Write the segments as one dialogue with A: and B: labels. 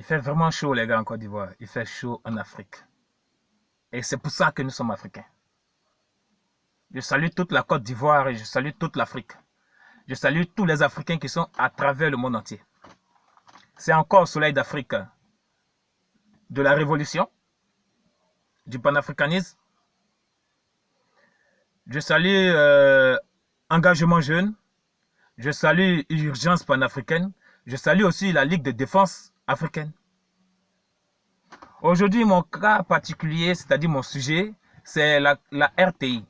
A: fait vraiment chaud, les gars, en Côte d'Ivoire. Il fait chaud en Afrique. Et c'est pour ça que nous sommes africains. Je salue toute la Côte d'Ivoire et je salue toute l'Afrique. Je salue tous les Africains qui sont à travers le monde entier. C'est encore Soleil d'Afrique, de la révolution, du panafricanisme. Je salue Engagement Jeune. Je salue Urgence panafricaine. Je salue aussi la Ligue de défense africaine. Aujourd'hui, mon cas particulier, c'est-à-dire mon sujet, c'est la RTI.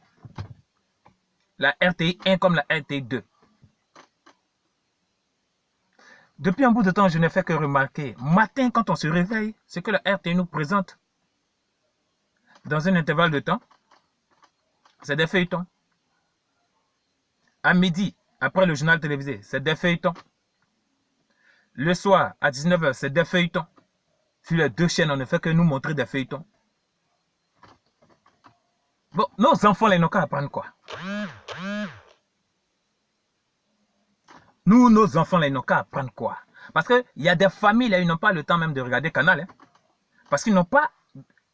A: La RTI 1 comme la RTI 2. Depuis un bout de temps, je n'ai fait que remarquer, matin quand on se réveille, ce que la RTI nous présente dans un intervalle de temps, c'est des feuilletons. À midi, après le journal télévisé, c'est des feuilletons. Le soir, à 19 h, c'est des feuilletons. Sur les deux chaînes, on ne fait que nous montrer des feuilletons. Bon, nos enfants, là, ils n'ont qu'à apprendre quoi? Nous, nos enfants, là, ils n'ont qu'à apprendre quoi? Parce qu'il y a des familles, là, ils n'ont pas le temps même de regarder Canal. Hein, parce qu'ils n'ont pas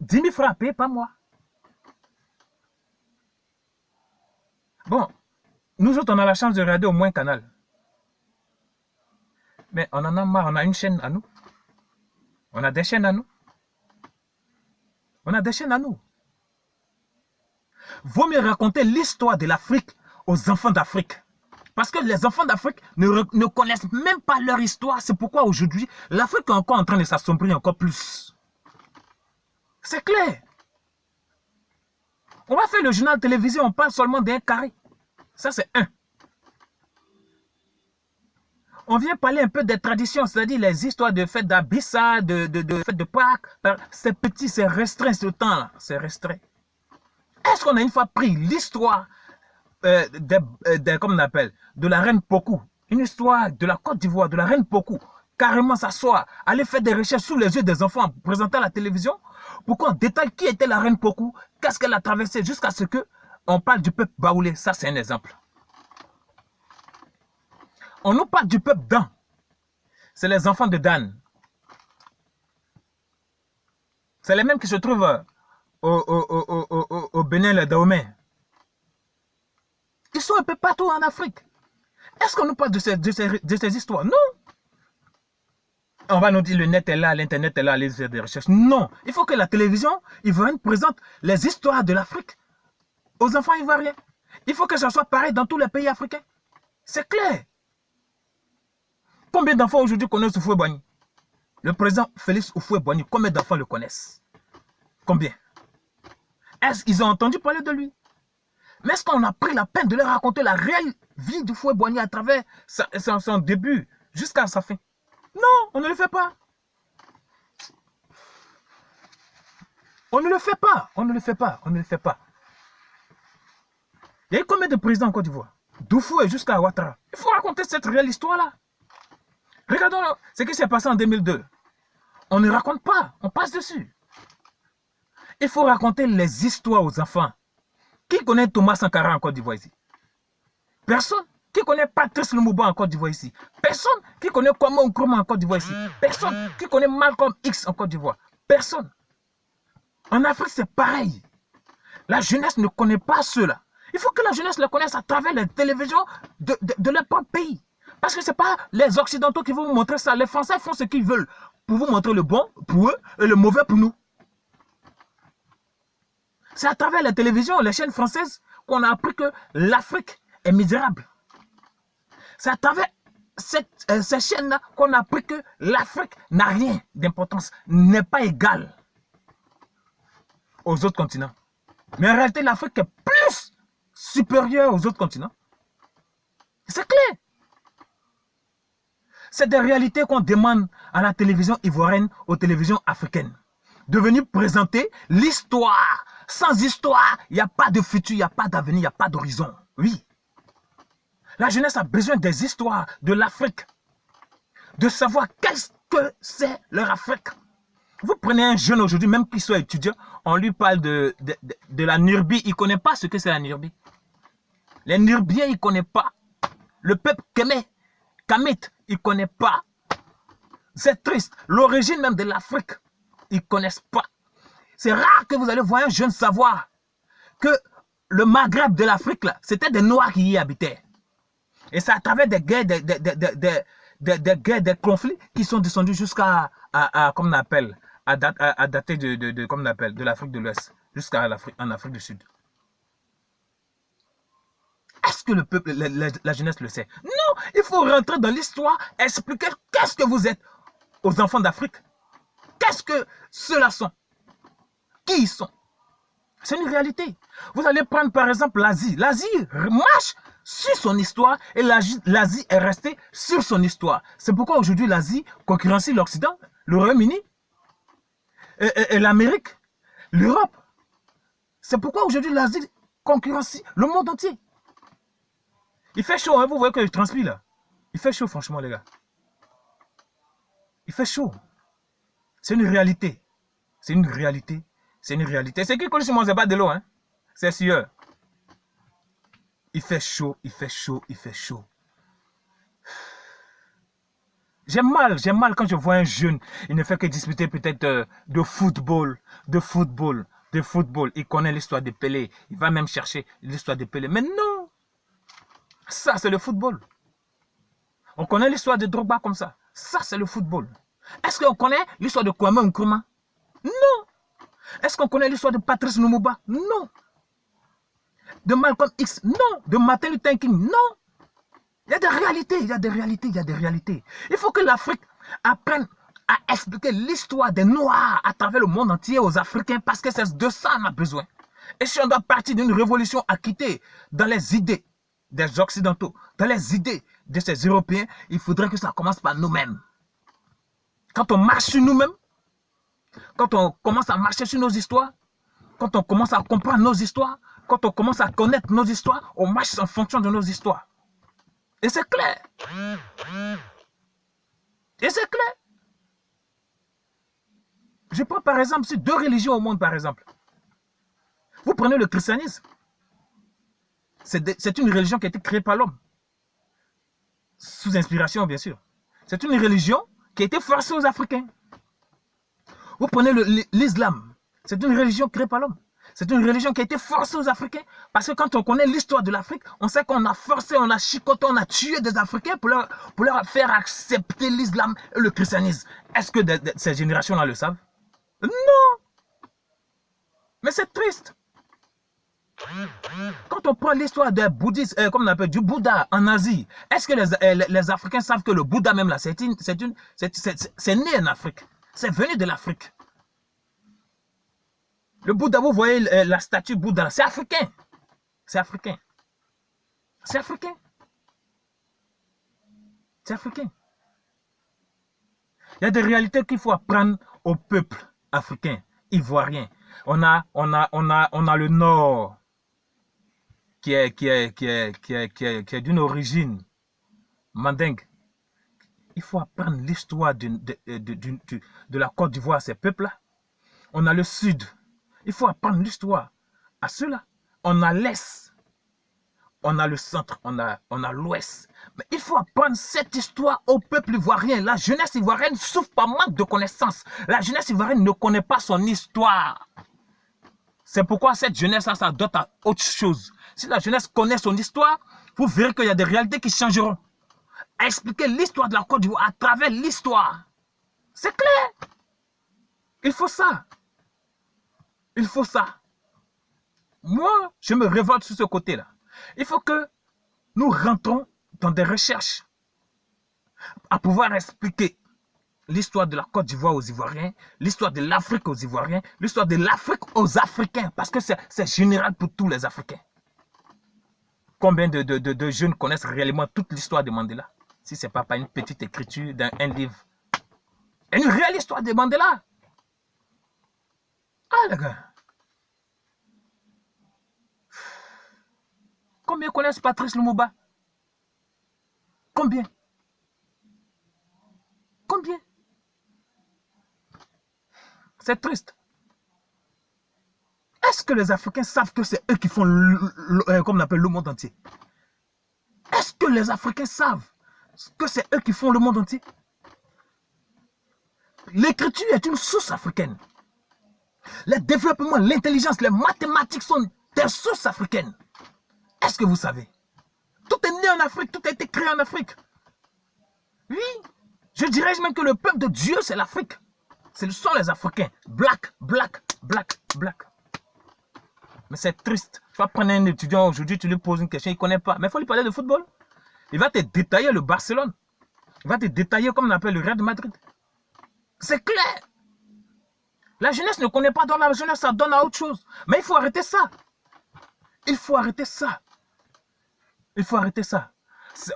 A: 10 000 francs à payer par mois. Bon, nous autres, on a la chance de regarder au moins Canal. Mais on en a marre, on a une chaîne à nous. On a des chaînes à nous. On a des chaînes à nous. Vaut mieux raconter l'histoire de l'Afrique aux enfants d'Afrique. Parce que les enfants d'Afrique ne connaissent même pas leur histoire. C'est pourquoi aujourd'hui, l'Afrique est encore en train de s'assombrir encore plus. C'est clair. On va faire le journal télévisé, on parle seulement d'un carré. Ça, c'est un. On vient parler un peu des traditions, c'est-à-dire les histoires de fêtes d'Abissa, de fêtes de Pâques. C'est petit, c'est restreint ce temps-là. C'est restreint. Est-ce qu'on a une fois pris l'histoire comme on appelle, de la reine Pokou, une histoire de la Côte d'Ivoire, de la reine Pokou, carrément s'asseoir, aller faire des recherches sous les yeux des enfants, présenter à la télévision, pour qu'on détaille qui était la reine Pokou, qu'est-ce qu'elle a traversé, jusqu'à ce que on parle du peuple baoulé. Ça, c'est un exemple. On nous parle du peuple Dan. C'est les enfants de Dan. C'est les mêmes qui se trouvent au Bénin, le Dahomey. Ils sont un peu partout en Afrique. Est-ce qu'on nous parle de ces histoires? Non. On va nous dire le net est là, l'internet est là, allez faire des recherches. Non. Il faut que la télévision ivoirienne présente les histoires de l'Afrique aux enfants ivoiriens. Il faut que ça soit pareil dans tous les pays africains. C'est clair. Combien d'enfants aujourd'hui connaissent Houphouët-Boigny? Le président Félix Houphouët-Boigny, combien d'enfants le connaissent? Combien? Est-ce qu'ils ont entendu parler de lui? Mais est-ce qu'on a pris la peine de leur raconter la réelle vie du Houphouët-Boigny à travers son début jusqu'à sa fin? Non, on ne le fait pas. On ne le fait pas. On ne le fait pas. On ne le fait pas. Il y a eu combien de présidents en Côte d'Ivoire? Doufou et jusqu'à Ouattara. Il faut raconter cette réelle histoire-là. Regardons ce qui s'est passé en 2002. On ne raconte pas. On passe dessus. Il faut raconter les histoires aux enfants. Qui connaît Thomas Sankara en Côte d'Ivoire ici? Personne. Qui connaît Patrice Lumumba en Côte d'Ivoire ici? Personne. Qui connaît Kwame Nkrumah en Côte d'Ivoire ici? Personne. Qui connaît Malcolm X en Côte d'Ivoire? Personne. En Afrique, c'est pareil. La jeunesse ne connaît pas cela. Il faut que la jeunesse le connaisse à travers les télévisions de leur propre pays. Parce que ce n'est pas les Occidentaux qui vont vous montrer ça. Les Français font ce qu'ils veulent pour vous montrer le bon pour eux et le mauvais pour nous. C'est à travers la télévision, les chaînes françaises, qu'on a appris que l'Afrique est misérable. C'est à travers ces chaînes-là qu'on a appris que l'Afrique n'a rien d'importance, n'est pas égale aux autres continents. Mais en réalité, l'Afrique est plus supérieure aux autres continents. C'est clair. C'est des réalités qu'on demande à la télévision ivoirienne, aux télévisions africaines. De venir présenter l'histoire. Sans histoire, il n'y a pas de futur, il n'y a pas d'avenir, il n'y a pas d'horizon. Oui. La jeunesse a besoin des histoires de l'Afrique. De savoir qu'est-ce que c'est leur Afrique. Vous prenez un jeune aujourd'hui, même qu'il soit étudiant, on lui parle de la Nubie, il ne connaît pas ce que c'est la Nubie. Les Nubiens, il ne connaît pas. Le peuple Kemet, il ne connaît pas. C'est triste. L'origine même de l'Afrique, ils ne connaissent pas. C'est rare que vous allez voir un jeune savoir que le Maghreb de l'Afrique, c'était des Noirs qui y habitaient. Et c'est à travers des guerres, des conflits qui sont descendus jusqu'à, comme on appelle, à dater comme on appelle, de l'Afrique de l'Ouest, jusqu'à en Afrique du Sud. Est-ce que le peuple, la jeunesse le sait? Non, il faut rentrer dans l'histoire, expliquer qu'est-ce que vous êtes aux enfants d'Afrique. Qu'est-ce que ceux-là sont? Qui ils sont? C'est une réalité. Vous allez prendre par exemple l'Asie. L'Asie marche sur son histoire et l'Asie est restée sur son histoire. C'est pourquoi aujourd'hui l'Asie concurrencie l'Occident, le Royaume-Uni, et l'Amérique, l'Europe. C'est pourquoi aujourd'hui l'Asie concurrencie le monde entier. Il fait chaud, hein, vous voyez que je transpire là. Il fait chaud franchement les gars. Il fait chaud. C'est une réalité. C'est une réalité. C'est une réalité. C'est qui colle sur moi, c'est pas de l'eau, hein. C'est sûr. Il fait chaud, il fait chaud, il fait chaud. J'ai mal quand je vois un jeune, il ne fait que discuter peut-être de football. Il connaît l'histoire de Pelé. Il va même chercher l'histoire de Pelé. Mais non. Ça, c'est le football. On connaît l'histoire de Drogba comme ça. Ça, c'est le football. Est-ce qu'on connaît l'histoire de Kwame Nkrumah? Non. Est-ce qu'on connaît l'histoire de Patrice Lumumba? Non. De Malcolm X? Non. De Martin Luther King? Non. Il y a des réalités, il y a des réalités, il y a des réalités. Il faut que l'Afrique apprenne à expliquer l'histoire des Noirs à travers le monde entier aux Africains parce que c'est de ça qu'on a besoin. Et si on doit partir d'une révolution acquittée dans les idées des Occidentaux, dans les idées de ces Européens, il faudrait que ça commence par nous-mêmes. Quand on marche sur nous-mêmes, quand on commence à marcher sur nos histoires, quand on commence à comprendre nos histoires, quand on commence à connaître nos histoires, on marche en fonction de nos histoires. Et c'est clair. Et c'est clair. Je prends par exemple ces deux religions au monde, par exemple. Vous prenez le christianisme. C'est une religion qui a été créée par l'homme. Sous inspiration, bien sûr. C'est une religion qui a été forcée aux Africains. Vous prenez l'islam. C'est une religion créée par l'homme. C'est une religion qui a été forcée aux Africains. Parce que quand on connaît l'histoire de l'Afrique, on sait qu'on a forcé, on a chicoté, on a tué des Africains pour leur faire accepter l'islam et le christianisme. Est-ce que ces générations-là le savent? Non. Mais c'est triste. Quand on prend l'histoire des bouddhistes, comme on appelle, du Bouddha en Asie, est-ce que les Africains savent que le Bouddha même là, c'est né en Afrique. C'est venu de l'Afrique. Le Bouddha, vous voyez la statue Bouddha, c'est africain. C'est africain. C'est africain. C'est africain. Il y a des réalités qu'il faut apprendre au peuple africain, ivoirien. On a le Nord qui est d'une origine mandingue. Il faut apprendre l'histoire de la Côte d'Ivoire à ces peuples-là. On a le Sud. Il faut apprendre l'histoire à ceux-là. On a l'Est. On a le centre. On a l'Ouest. Mais il faut apprendre cette histoire au peuple ivoirien. La jeunesse ivoirienne souffre par manque de connaissances. La jeunesse ivoirienne ne connaît pas son histoire. C'est pourquoi cette jeunesse-là s'adopte à autre chose. Si la jeunesse connaît son histoire, vous verrez qu'il y a des réalités qui changeront. À expliquer l'histoire de la Côte d'Ivoire à travers l'histoire. C'est clair. Il faut ça. Il faut ça. Moi, je me révolte sur ce côté-là. Il faut que nous rentrons dans des recherches à pouvoir expliquer l'histoire de la Côte d'Ivoire aux Ivoiriens, l'histoire de l'Afrique aux Ivoiriens, l'histoire de l'Afrique aux Africains, parce que c'est général pour tous les Africains. Combien de jeunes connaissent réellement toute l'histoire de Mandela? Si ce n'est pas par une petite écriture dans un livre. Une réelle histoire de Mandela. Ah, les gars. Combien connaissent Patrice Lumumba? Combien? Combien? C'est triste. Est-ce que les Africains savent que c'est eux qui font, comme on appelle, le monde entier? Est-ce que les Africains savent que c'est eux qui font le monde entier? L'écriture est une source africaine. Le développement, l'intelligence, les mathématiques sont des sources africaines. Est-ce que vous savez? Tout est né en Afrique, tout a été créé en Afrique. Oui, je dirais même que le peuple de Dieu, c'est l'Afrique. Ce sont les Africains. Black, black, black, black. Mais c'est triste. Tu vas prendre un étudiant aujourd'hui, tu lui poses une question, il ne connaît pas. Mais il faut lui parler de football. Il va te détailler le Barcelone. Il va te détailler comme on appelle le Real de Madrid. C'est clair. La jeunesse ne connaît pas, dans la jeunesse, ça donne à autre chose. Mais il faut arrêter ça. Il faut arrêter ça. Il faut arrêter ça.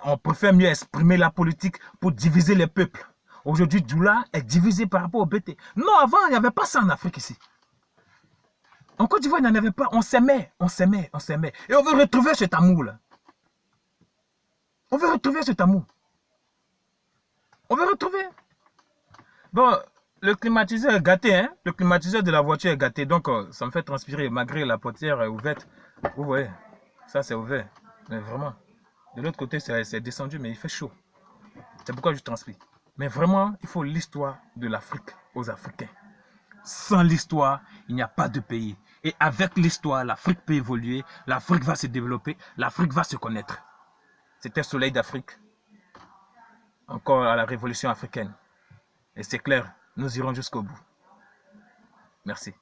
A: On préfère mieux exprimer la politique pour diviser les peuples. Aujourd'hui, Djoula est divisé par rapport au BT. Non, avant, il n'y avait pas ça en Afrique ici. En Côte d'Ivoire, il n'y en avait pas. On s'aimait, on s'aimait, on s'aimait. Et on veut retrouver cet amour-là. On veut retrouver cet amour. On veut retrouver. Bon, le climatiseur est gâté, hein. Le climatiseur de la voiture est gâté. Donc, ça me fait transpirer malgré la portière ouverte. Vous voyez, ça c'est ouvert. Mais vraiment, de l'autre côté, c'est descendu, mais il fait chaud. C'est pourquoi je transpire. Mais vraiment, il faut l'histoire de l'Afrique aux Africains. Sans l'histoire, il n'y a pas de pays. Et avec l'histoire, l'Afrique peut évoluer, l'Afrique va se développer, l'Afrique va se connaître. C'était Soleil d'Afrique, encore à la Révolution africaine. Et c'est clair, nous irons jusqu'au bout. Merci.